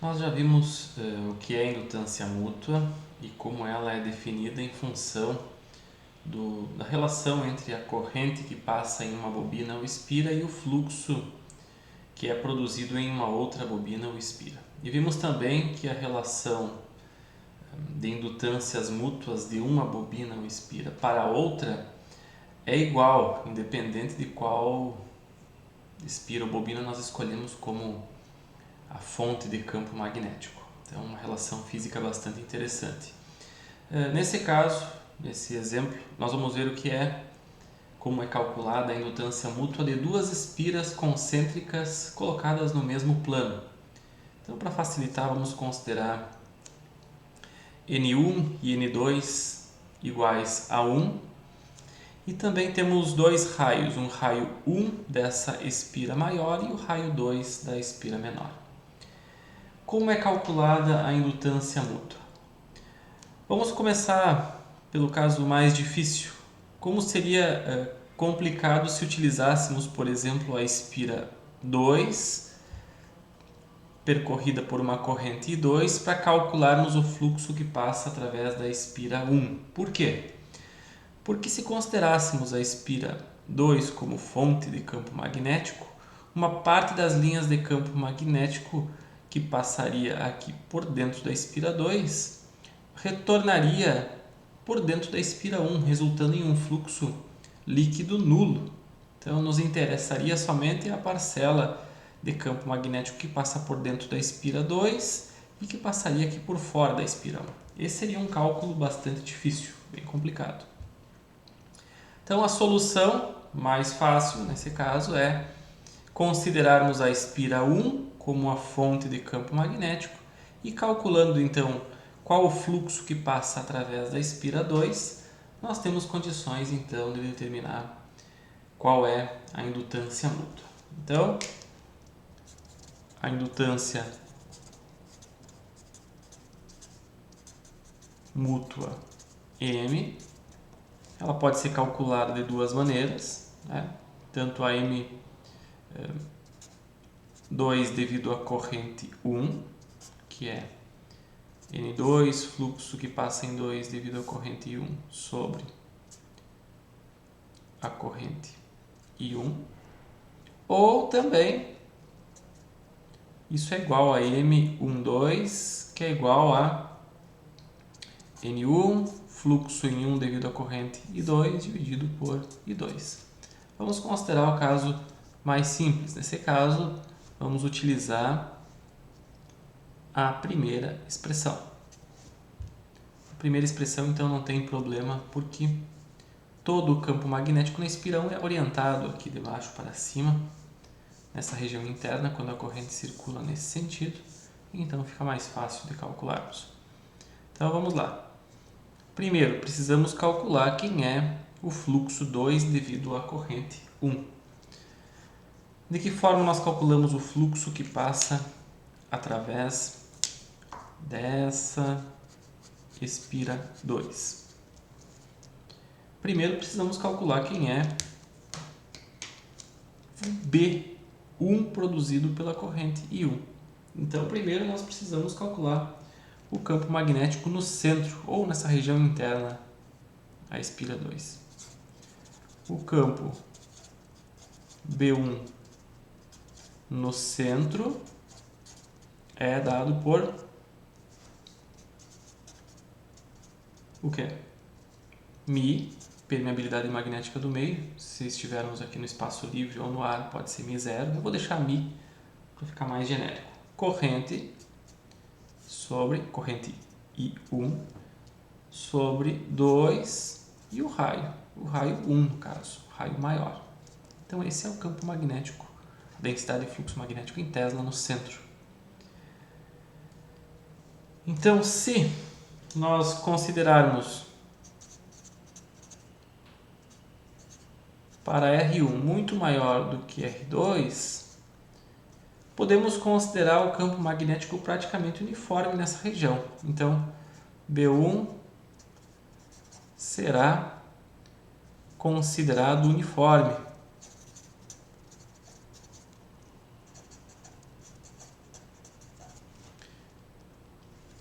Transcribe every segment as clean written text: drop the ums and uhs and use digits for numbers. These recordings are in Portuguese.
Nós já vimos o que é indutância mútua e como ela é definida em função da relação entre a corrente que passa em uma bobina ou espira e o fluxo que é produzido em uma outra bobina ou espira. E vimos também que a relação de indutâncias mútuas de uma bobina ou espira para outra é igual, independente de qual espira ou bobina nós escolhemos como a fonte de campo magnético. Então, uma relação física bastante interessante. Nesse caso, nesse exemplo, nós vamos ver como é calculada a indutância mútua de duas espiras concêntricas colocadas no mesmo plano. Então, para facilitar, vamos considerar N1 e N2 iguais a 1. E também temos dois raios, um raio 1 dessa espira maior e o raio 2 da espira menor. Como é calculada a indutância mútua? Vamos começar pelo caso mais difícil. Como seria complicado se utilizássemos, por exemplo, a espira 2 percorrida por uma corrente I2 para calcularmos o fluxo que passa através da espira 1. Por quê? Porque se considerássemos a espira 2 como fonte de campo magnético, uma parte das linhas de campo magnético que passaria aqui por dentro da espira 2 retornaria por dentro da espira 1, resultando em um fluxo líquido nulo. Então, nos interessaria somente a parcela de campo magnético que passa por dentro da espira 2 e que passaria aqui por fora da espira 1. Esse seria um cálculo bastante difícil, bem complicado. Então, a solução mais fácil nesse caso é considerarmos a espira 1 como a fonte de campo magnético e calculando então qual o fluxo que passa através da espira 2, nós temos condições então de determinar qual é a indutância mútua. Então, a indutância mútua M, ela pode ser calculada de duas maneiras, né? Tanto a M2 devido à corrente 1, que é N2, fluxo que passa em 2 devido à corrente I1 sobre a corrente I1, ou também isso é igual a M12, que é igual a N1, fluxo em 1 devido à corrente I2 dividido por I2. Vamos considerar o caso mais simples. Nesse caso, vamos utilizar a primeira expressão. A primeira expressão, então, não tem problema, porque todo o campo magnético na espira 1 é orientado aqui de baixo para cima, nessa região interna, quando a corrente circula nesse sentido, então fica mais fácil de calcularmos. Então vamos lá. Primeiro, precisamos calcular quem é o fluxo 2 devido à corrente 1. De que forma nós calculamos o fluxo que passa através dessa espira 2? Primeiro, precisamos calcular quem é o B1 produzido pela corrente I1. Então, primeiro nós precisamos calcular o campo magnético no centro ou nessa região interna à espira 2. O campo B1 no centro é dado por o quê? Mi, permeabilidade magnética do meio. Se estivermos aqui no espaço livre ou no ar, pode ser Mi0. Eu vou deixar Mi para ficar mais genérico. Corrente sobre corrente I1 sobre 2 e o raio 1 no caso, o raio maior. Então esse é o campo magnético, densidade de fluxo magnético em Tesla no centro. Então, se nós considerarmos para R1 muito maior do que R2, podemos considerar o campo magnético praticamente uniforme nessa região. Então, B1 será considerado uniforme.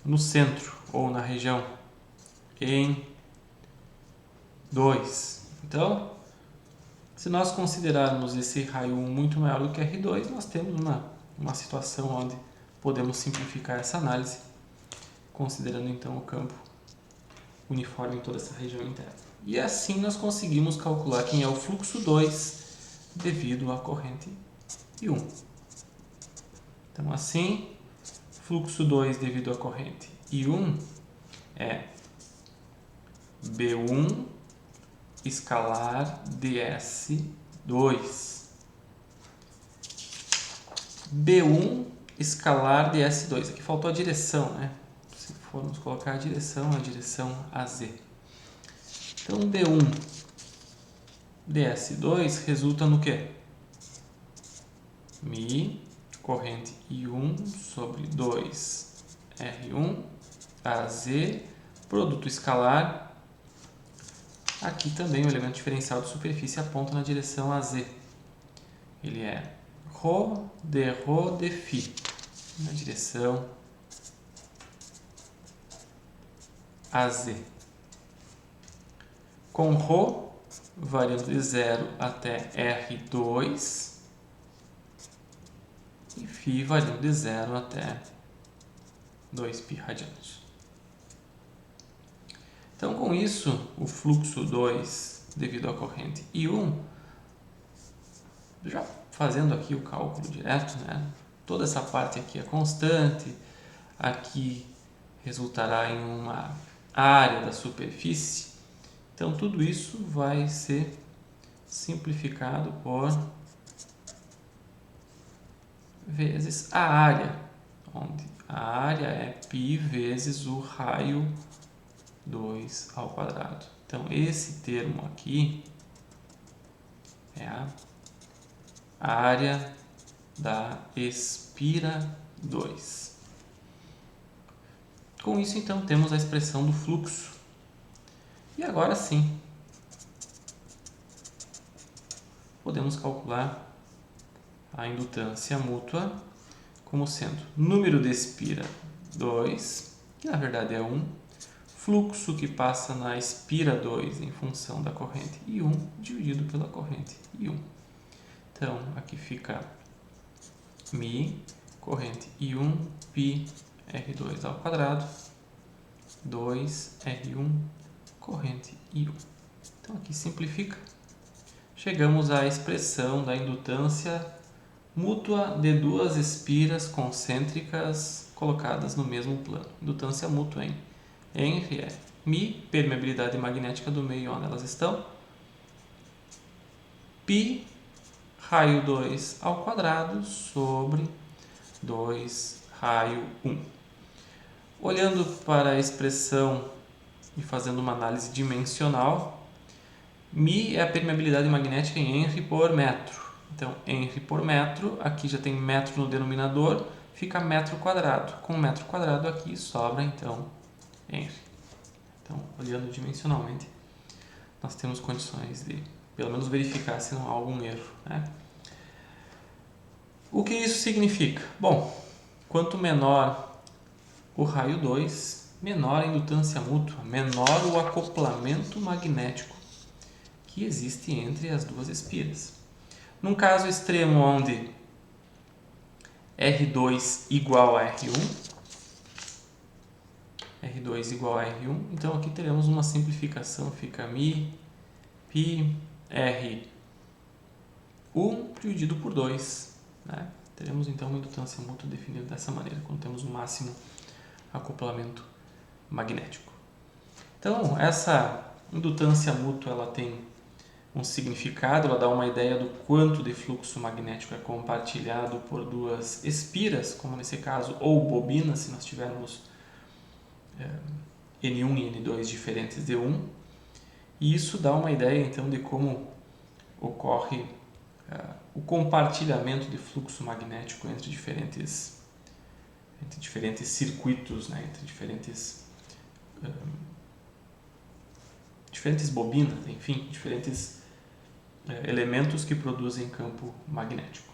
no centro ou na região em 2. Então, se nós considerarmos esse raio 1 muito maior do que R2, nós temos uma situação onde podemos simplificar essa análise, considerando então o campo uniforme em toda essa região interna. E assim nós conseguimos calcular quem é o fluxo 2 devido à corrente I1. Então assim, fluxo 2 devido à corrente I1 é B1 escalar ds2. B1 escalar ds2. Aqui faltou a direção, né? Se formos colocar a direção AZ. Então, B1 ds2 resulta no quê? Mi corrente I1 sobre 2R1 AZ, produto escalar. Aqui também o elemento diferencial de superfície aponta na direção AZ. Ele é ρ de φ, na direção AZ. Com ρ variando de 0 até R2 e φ variando de 0 até 2π radianos. Então, com isso, o fluxo 2 devido à corrente I1, já fazendo aqui o cálculo direto, né? Toda essa parte aqui é constante, aqui resultará em uma área da superfície, então tudo isso vai ser simplificado por vezes a área, onde a área é π vezes o raio 2 ao quadrado. Então, esse termo aqui é a área da espira 2. Com isso, então, temos a expressão do fluxo. E agora sim, podemos calcular a indutância mútua como sendo número de espira 2, que na verdade é 1, fluxo que passa na espira 2 em função da corrente I1 dividido pela corrente I1. Então, aqui fica Mi, corrente I1, π R2 ao quadrado, 2R1, corrente I1. Então, aqui simplifica. Chegamos à expressão da indutância mútua de duas espiras concêntricas colocadas no mesmo plano. Indutância mútua em Henry é Mi, permeabilidade magnética do meio onde elas estão, π raio 2 ao quadrado sobre 2 raio 1. Olhando para a expressão e fazendo uma análise dimensional, Mi é a permeabilidade magnética em Henry por metro. Então, Henry por metro, aqui já tem metro no denominador, fica metro quadrado. Com metro quadrado aqui sobra, então, Henry. Então, olhando dimensionalmente, nós temos condições de, pelo menos, verificar se não há algum erro, né? O que isso significa? Bom, quanto menor o raio 2, menor a indutância mútua, menor o acoplamento magnético que existe entre as duas espiras. Num caso extremo onde R2 igual a R1, R2 igual a R1, então aqui teremos uma simplificação, fica Mi, π, R1 dividido por 2. Né? Teremos então uma indutância mútua definida dessa maneira, quando temos o máximo acoplamento magnético. Então, essa indutância mútua ela tem um significado, ela dá uma ideia do quanto de fluxo magnético é compartilhado por duas espiras, como nesse caso, ou bobinas, se nós tivermos N1 e N2 diferentes de 1. E isso dá uma ideia então de como ocorre o compartilhamento de fluxo magnético entre diferentes circuitos, né? Entre diferentes bobinas, enfim, diferentes elementos que produzem campo magnético.